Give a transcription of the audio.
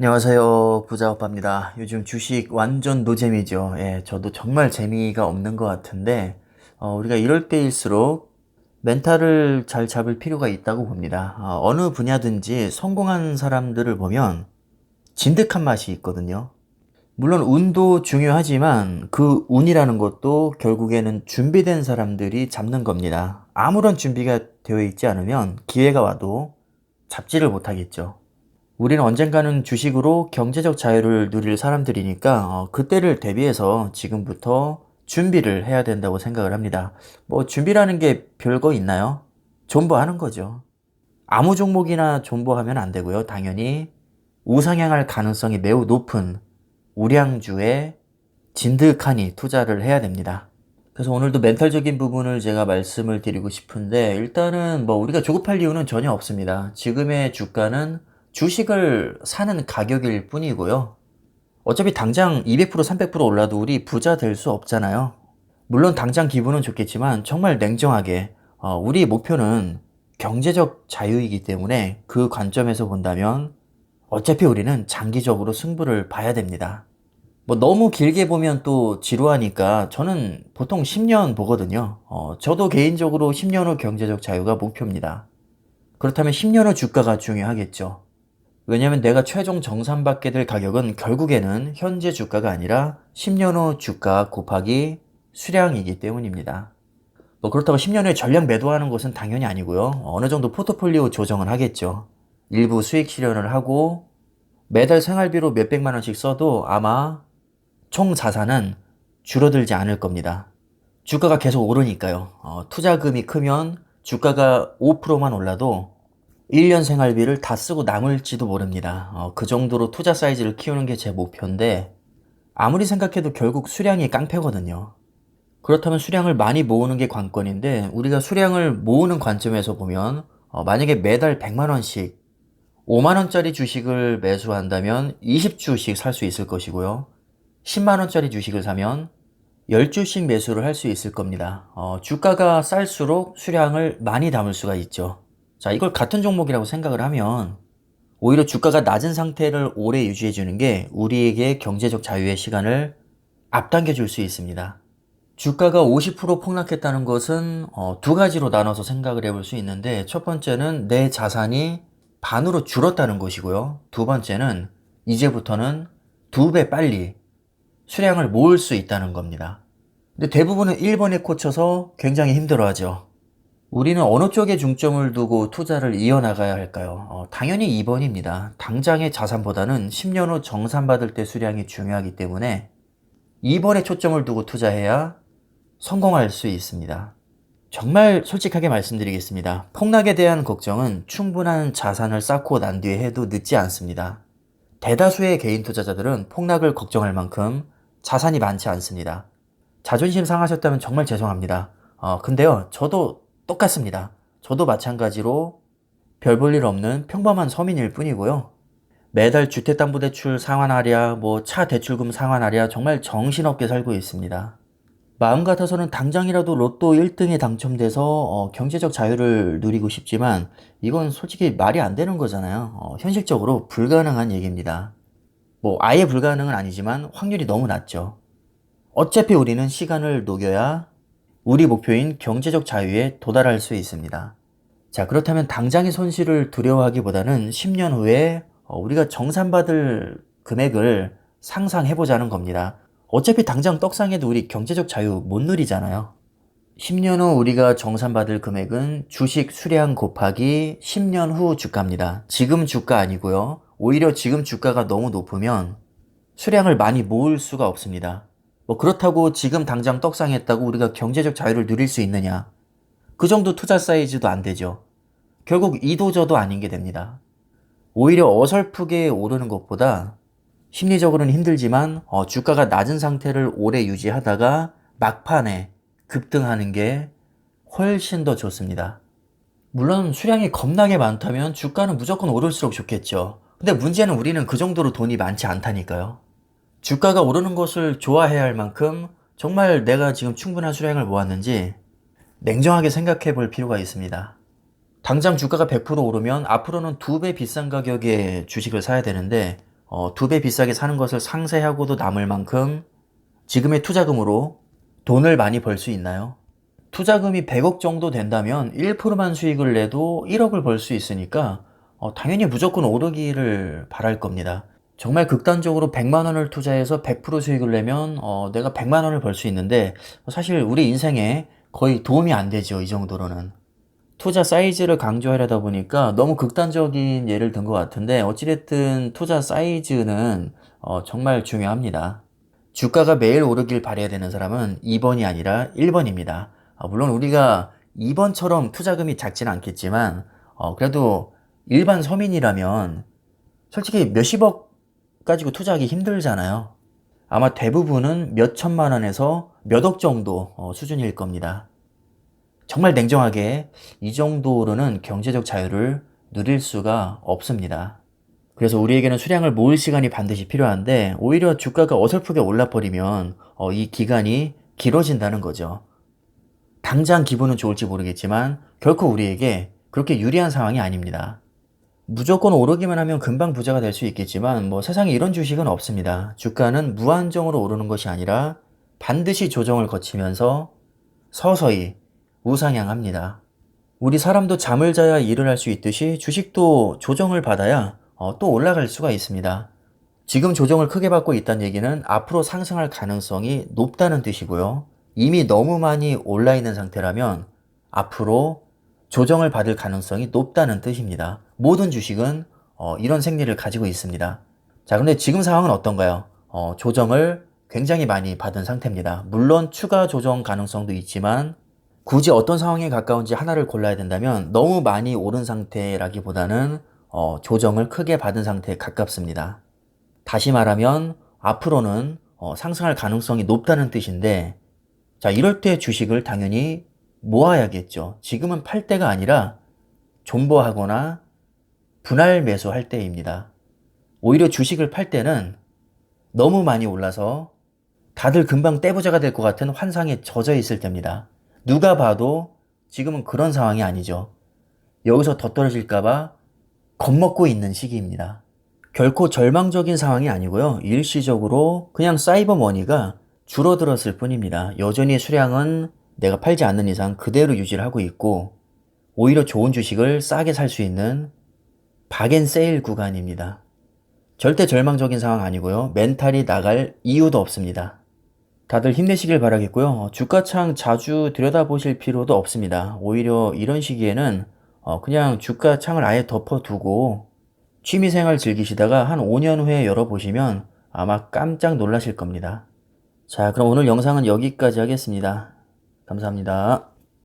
안녕하세요. 부자오빠입니다. 요즘 주식 완전 노잼이죠. 예, 저도 정말 재미가 없는 것 같은데, 우리가 이럴 때일수록 멘탈을 잘 잡을 필요가 있다고 봅니다. 어느 분야든지 성공한 사람들을 보면 진득한 맛이 있거든요. 물론 운도 중요하지만 그 운이라는 것도 결국에는 준비된 사람들이 잡는 겁니다. 아무런 준비가 되어 있지 않으면 기회가 와도 잡지를 못하겠죠. 우리는 언젠가는 주식으로 경제적 자유를 누릴 사람들이니까 그때를 대비해서 지금부터 준비를 해야 된다고 생각을 합니다. 뭐 준비라는 게 별거 있나요? 존버하는 거죠. 아무 종목이나 존버하면 안 되고요. 당연히 우상향할 가능성이 매우 높은 우량주에 진득하니 투자를 해야 됩니다. 그래서 오늘도 멘탈적인 부분을 제가 말씀을 드리고 싶은데, 일단은 뭐 우리가 조급할 이유는 전혀 없습니다. 지금의 주가는 주식을 사는 가격일 뿐이고요. 어차피 당장 200% 300% 올라도 우리 부자 될 수 없잖아요. 물론 당장 기분은 좋겠지만 정말 냉정하게 우리 목표는 경제적 자유이기 때문에 그 관점에서 본다면 어차피 우리는 장기적으로 승부를 봐야 됩니다. 뭐 너무 길게 보면 또 지루하니까 저는 보통 10년 보거든요. 저도 개인적으로 10년 후 경제적 자유가 목표입니다. 그렇다면 10년 후 주가가 중요하겠죠. 왜냐면 내가 최종 정산받게 될 가격은 결국에는 현재 주가가 아니라 10년 후 주가 곱하기 수량이기 때문입니다. 뭐 그렇다고 10년 후에 전량 매도하는 것은 당연히 아니고요. 어느 정도 포트폴리오 조정을 하겠죠. 일부 수익 실현을 하고 매달 생활비로 몇백만 원씩 써도 아마 총 자산은 줄어들지 않을 겁니다. 주가가 계속 오르니까요. 투자금이 크면 주가가 5%만 올라도 1년 생활비를 다 쓰고 남을지도 모릅니다. 그 정도로 투자 사이즈를 키우는 게 제 목표인데 아무리 생각해도 결국 수량이 깡패거든요. 그렇다면 수량을 많이 모으는 게 관건인데 우리가 수량을 모으는 관점에서 보면 만약에 매달 100만 원씩 5만 원짜리 주식을 매수한다면 20주씩 살 수 있을 것이고요. 10만 원짜리 주식을 사면 10주씩 매수를 할 수 있을 겁니다. 주가가 쌀수록 수량을 많이 담을 수가 있죠. 자, 이걸 같은 종목이라고 생각을 하면 오히려 주가가 낮은 상태를 오래 유지해 주는 게 우리에게 경제적 자유의 시간을 앞당겨 줄 수 있습니다. 주가가 50% 폭락했다는 것은 두 가지로 나눠서 생각을 해볼 수 있는데, 첫 번째는 내 자산이 반으로 줄었다는 것이고요. 두 번째는 이제부터는 2배 빨리 수량을 모을 수 있다는 겁니다. 근데 대부분은 1번에 꽂혀서 굉장히 힘들어하죠. 우리는 어느 쪽에 중점을 두고 투자를 이어나가야 할까요? 당연히 2번입니다. 당장의 자산보다는 10년 후 정산받을 때 수량이 중요하기 때문에 2번에 초점을 두고 투자해야 성공할 수 있습니다. 정말 솔직하게 말씀드리겠습니다. 폭락에 대한 걱정은 충분한 자산을 쌓고 난 뒤에 해도 늦지 않습니다. 대다수의 개인 투자자들은 폭락을 걱정할 만큼 자산이 많지 않습니다. 자존심 상하셨다면 정말 죄송합니다. 근데요, 저도 똑같습니다. 저도 마찬가지로 별 볼 일 없는 평범한 서민일 뿐이고요. 매달 주택담보대출 상환하랴, 뭐 차 대출금 상환하랴 정말 정신없게 살고 있습니다. 마음 같아서는 당장이라도 로또 1등에 당첨돼서 경제적 자유를 누리고 싶지만 이건 솔직히 말이 안 되는 거잖아요. 현실적으로 불가능한 얘기입니다. 뭐 아예 불가능은 아니지만 확률이 너무 낮죠. 어차피 우리는 시간을 녹여야 우리 목표인 경제적 자유에 도달할 수 있습니다. 자, 그렇다면 당장의 손실을 두려워하기보다는 10년 후에 우리가 정산받을 금액을 상상해보자는 겁니다. 어차피 당장 떡상해도 우리 경제적 자유 못 누리잖아요. 10년 후 우리가 정산받을 금액은 주식 수량 곱하기 10년 후 주가입니다. 지금 주가 아니고요. 오히려 지금 주가가 너무 높으면 수량을 많이 모을 수가 없습니다. 뭐 그렇다고 지금 당장 떡상했다고 우리가 경제적 자유를 누릴 수 있느냐? 그 정도 투자 사이즈도 안 되죠. 결국 이도저도 아닌 게 됩니다. 오히려 어설프게 오르는 것보다 심리적으로는 힘들지만 주가가 낮은 상태를 오래 유지하다가 막판에 급등하는 게 훨씬 더 좋습니다. 물론 수량이 겁나게 많다면 주가는 무조건 오를수록 좋겠죠. 근데 문제는 우리는 그 정도로 돈이 많지 않다니까요. 주가가 오르는 것을 좋아해야 할 만큼 정말 내가 지금 충분한 수량을 모았는지 냉정하게 생각해 볼 필요가 있습니다. 당장 주가가 100% 오르면 앞으로는 2배 비싼 가격에 주식을 사야 되는데 2배 비싸게 사는 것을 상쇄하고도 남을 만큼 지금의 투자금으로 돈을 많이 벌 수 있나요? 투자금이 100억 정도 된다면 1%만 수익을 내도 1억을 벌 수 있으니까 당연히 무조건 오르기를 바랄 겁니다. 정말 극단적으로 100만 원을 투자해서 100% 수익을 내면 내가 100만 원을 벌 수 있는데 사실 우리 인생에 거의 도움이 안 되죠. 이 정도로는. 투자 사이즈를 강조하려다 보니까 너무 극단적인 예를 든 것 같은데 어찌됐든 투자 사이즈는 정말 중요합니다. 주가가 매일 오르길 바라야 되는 사람은 2번이 아니라 1번입니다. 물론 우리가 2번처럼 투자금이 작지는 않겠지만 그래도 일반 서민이라면 솔직히 몇십억 가지고 투자하기 힘들잖아요. 아마 대부분은 몇 천만 원에서 몇 억 정도 수준일 겁니다. 정말 냉정하게 이 정도로는 경제적 자유를 누릴 수가 없습니다. 그래서 우리에게는 수량을 모을 시간이 반드시 필요한데 오히려 주가가 어설프게 올라버리면 이 기간이 길어진다는 거죠. 당장 기분은 좋을지 모르겠지만 결코 우리에게 그렇게 유리한 상황이 아닙니다. 무조건 오르기만 하면 금방 부자가 될 수 있겠지만 세상에 이런 주식은 없습니다. 주가는 무한정으로 오르는 것이 아니라 반드시 조정을 거치면서 서서히 우상향합니다. 우리 사람도 잠을 자야 일을 할 수 있듯이 주식도 조정을 받아야 또 올라갈 수가 있습니다. 지금 조정을 크게 받고 있다는 얘기는 앞으로 상승할 가능성이 높다는 뜻이고요. 이미 너무 많이 올라 있는 상태라면 앞으로 조정을 받을 가능성이 높다는 뜻입니다. 모든 주식은 이런 생리를 가지고 있습니다. 자, 근데 지금 상황은 어떤가요? 조정을 굉장히 많이 받은 상태입니다. 물론 추가 조정 가능성도 있지만 굳이 어떤 상황에 가까운지 하나를 골라야 된다면 너무 많이 오른 상태라기보다는 조정을 크게 받은 상태에 가깝습니다. 다시 말하면 앞으로는 상승할 가능성이 높다는 뜻인데 자, 이럴 때 주식을 당연히 모아야겠죠. 지금은 팔 때가 아니라 존버하거나 분할 매수할 때입니다. 오히려 주식을 팔 때는 너무 많이 올라서 다들 금방 떼부자가 될 것 같은 환상에 젖어 있을 때입니다. 누가 봐도 지금은 그런 상황이 아니죠. 여기서 더 떨어질까봐 겁먹고 있는 시기입니다. 결코 절망적인 상황이 아니고요. 일시적으로 그냥 사이버 머니가 줄어들었을 뿐입니다. 여전히 수량은 내가 팔지 않는 이상 그대로 유지를 하고 있고 오히려 좋은 주식을 싸게 살 수 있는 박앤세일 구간입니다. 절대 절망적인 상황 아니고요. 멘탈이 나갈 이유도 없습니다. 다들 힘내시길 바라겠고요. 주가창 자주 들여다보실 필요도 없습니다. 오히려 이런 시기에는 그냥 주가창을 아예 덮어두고 취미생활 즐기시다가 한 5년 후에 열어보시면 아마 깜짝 놀라실 겁니다. 자, 그럼 오늘 영상은 여기까지 하겠습니다. 감사합니다.